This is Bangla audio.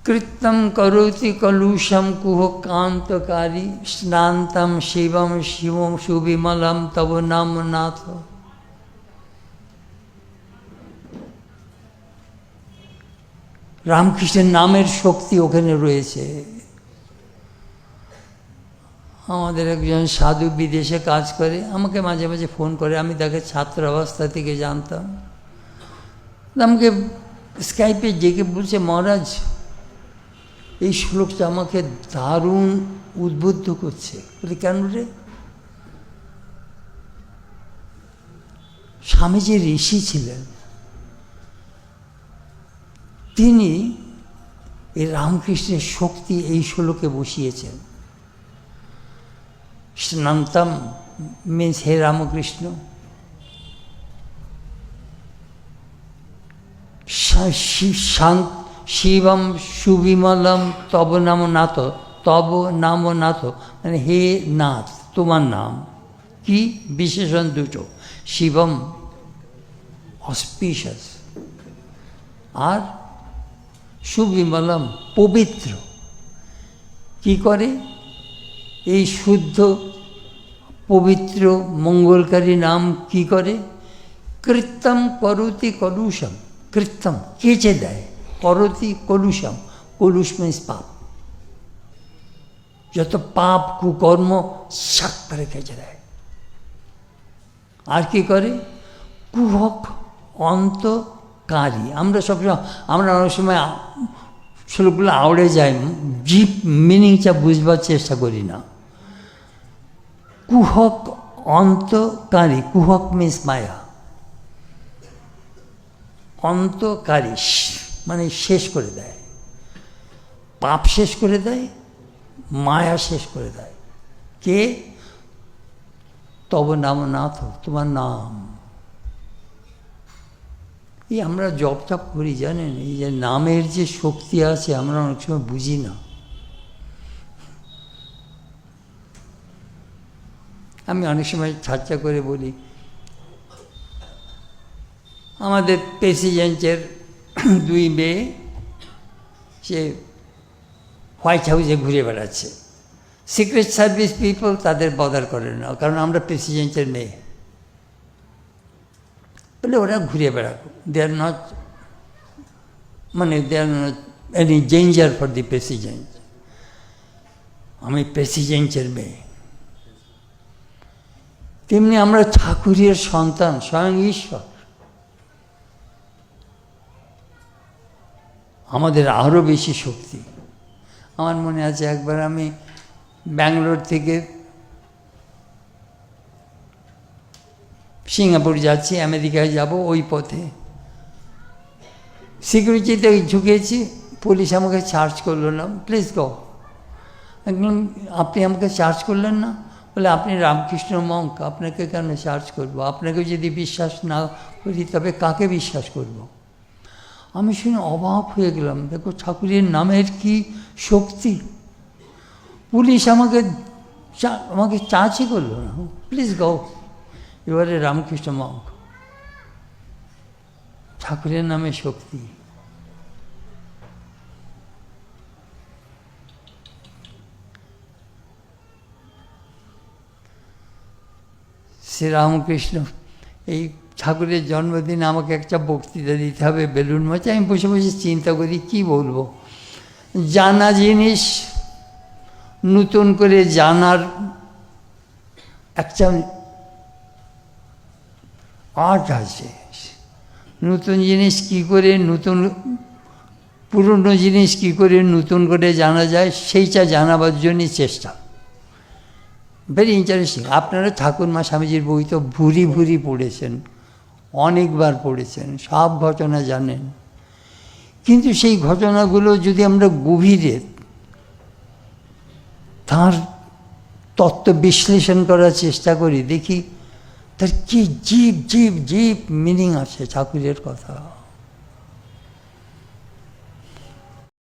কৃত্যম করোতি কলুষম কুহকান্তকারী স্নান্তম শিবম শিবম সুবিমলম তব নাম নাথ। রামকৃষ্ণের নামের শক্তি ওখানে রয়েছে। আমাদের একজন সাধু বিদেশে কাজ করে, আমাকে মাঝে মাঝে ফোন করে, আমি তাকে ছাত্র অবস্থা থেকে জানতাম। আমাকে স্কাইপে ডেকে বলছে, মহারাজ এই শ্লোকটা আমাকে দারুণ উদ্বুদ্ধ করছে। বলি কেন রে? স্বামীজি ঋষি ছিলেন, তিনি এই রামকৃষ্ণের শক্তি এই শ্লোকে বসিয়েছেন। স্নান্তম মিন্স হে রামকৃষ্ণ, শিবম সুবিমলম তব নাম নাথ, তব নাম নাথ মানে হে নাথ তোমার নাম কি? বিশেষণ দুটো, শিবম অসপিশাস আর সুবিমলম পবিত্র। কি করে? এই শুদ্ধ পবিত্র মঙ্গলকারী নাম কি করে? কৃত্যম করতি কলুষম, কৃত্যম কেচে দেয়, করতি কলুষম, কলুষ মিন্স পাপ, যত পাপ কুকর্ম সাক করে কেচে দেয়। আর কি করে? কুহক অন্তকারী। আমরা সবসময়, আমরা অনেক সময় শ্লোকগুলো আওড়ে যায়, ডিপ মিনিংটা বুঝবার চেষ্টা করি না। কুহক অন্তকারী, কুহক মিন্স মায়া, অন্তকারী মানে শেষ করে দেয়, পাপ শেষ করে দেয়, মায়া শেষ করে দেয়। কে? তব নাম নাথ তোমার নাম। এই আমরা জপ টপ করি, জানেন, এই যে নামের যে শক্তি আছে আমরা অনেক সময় বুঝি না। আমি অনেক সময় ঠাট্টা করে বলি, আমাদের প্রেসিডেন্টের দুই মেয়ে সে হোয়াইট হাউসে ঘুরে বেড়াচ্ছে, সিক্রেট সার্ভিস পিপল তাদের বদার করে না, কারণ আমরা প্রেসিডেন্টের মেয়ে বলে ওরা ঘুরে বেড়াবো। দে আর নট, মানে they are not any danger for the president. আমি প্রেসিডেন্টের মেয়ে। তেমনি আমরা ঠাকুরের সন্তান, স্বয়ং ঈশ্বর। আমাদের আরও বেশি শক্তি। আমার মনে আছে একবার আমি ব্যাঙ্গালোর থেকে সিঙ্গাপুর যাচ্ছি, আমেরিকায় যাব, ওই পথে সিকিউরিটিতে ঝুঁকেছি, পুলিশ আমাকে চার্জ করলো না। Please go. একদম, আপনি আমাকে চার্জ করলেন না? বলে আপনি রামকৃষ্ণ মঙ্ক, আপনাকে কেন চার্জ করবো? আপনাকে যদি বিশ্বাস না করি তবে কাকে বিশ্বাস করব? আমি শুনে অবাক হয়ে গেলাম। দেখো ঠাকুরের নামের কি শক্তি। পুলিশ আমাকে চার্জই করলো না। প্লিজ গো, এবারে রামকৃষ্ণ মঙ্ক। ঠাকুরের নামে শক্তি। শ্রীরামকৃষ্ণ, এই ঠাকুরের জন্মদিনে আমাকে একটা বক্তৃতা দিতে হবে বেলুন মঠে। আমি বসে বসে চিন্তা করি কি বলবো। জানা জিনিস নতুন করে জানার একটা আর্ট আছে। নতুন জিনিস কি করে, নতুন পুরনো জিনিস কি করে নতুন করে জানা যায়, সেইটা জানাবার জন্যই চেষ্টা। Very interesting. আপনারা ঠাকুরমা স্বামীজির বই তো ভুরি ভুরি পড়েছেন, অনেকবার পড়েছেন, সব ঘটনা জানেন। কিন্তু সেই ঘটনাগুলো যদি আমরা গভীরে তার তত্ত্ব বিশ্লেষণ করার চেষ্টা করি, দেখি তার কি জীব জীব জীব মিনিং আছে ঠাকুরের কথা।